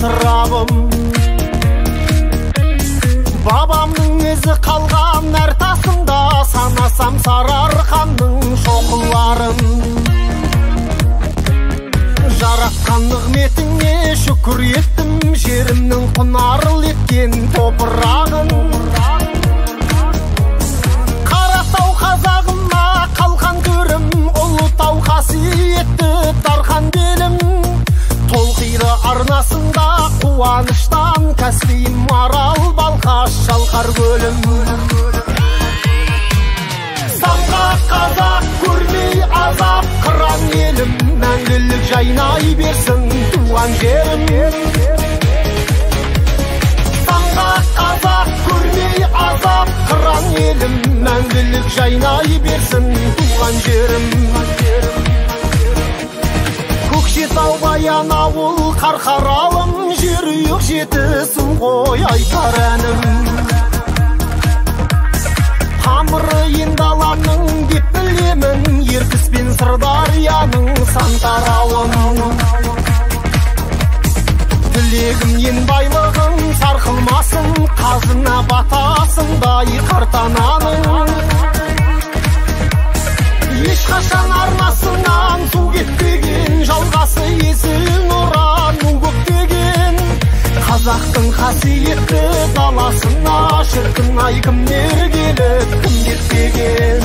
атырабым. Бабамның ізі қалған әр тасында, санасам Сарыарқаның шоқыларын. Жаратқан нығметіңе шүкір еттім, жерімнің құнарлы еткен топырағын. Қаратау қазағыма қалқан төрім, Ұлытау қасиетті тархан белім. Толқиды арнасында қуаныштан, Каспийім Арал, Балқаш, Шалқар көлім. Самға қазақ көрмей азап қыран елім, мәңгілік жайнай берсін туған жерім. Самға қазақ көрмей азап қыран елім, мәңгілік жайнай берсін туған жерім. Көкшетау Баянауыл Қарқаралым, жерұйық жетісім ғой айтар әнім. Тамыры енді аламның деп білемін, Ертіс пен Сырдарияның сан тарауын. Тілегім ен байлығын сарқылмасын, қазына батасындай қартананың. Ешқашан арнасынан су кетпеген, жалғасы есіл нұран көктеген. Қазақтың қасиетті даласына шіркін-ай кімдер келіп, кім кетпеген.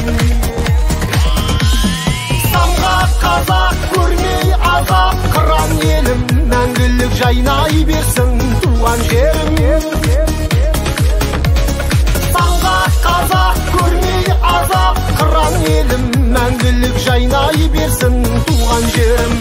Самға қазақ көрмей азап қыран елім, мәңгілік жайнай берсін туған жерім. Самға қазақ көрмей азап қыран елім, мәңгілік жайнай берсін туған жерім.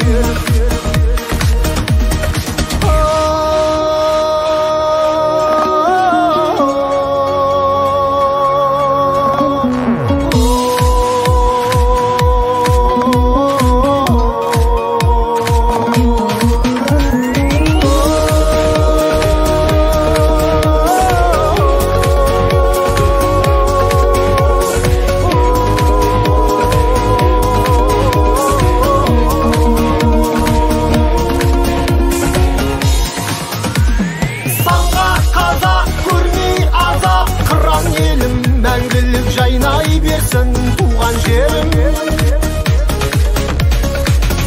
Мәңгілік жайнай берсін туған жерім.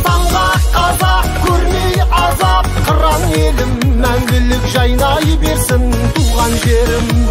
Самға қазақ көрмей азап қыран елім, мәңгілік жайнай берсін туған жерім.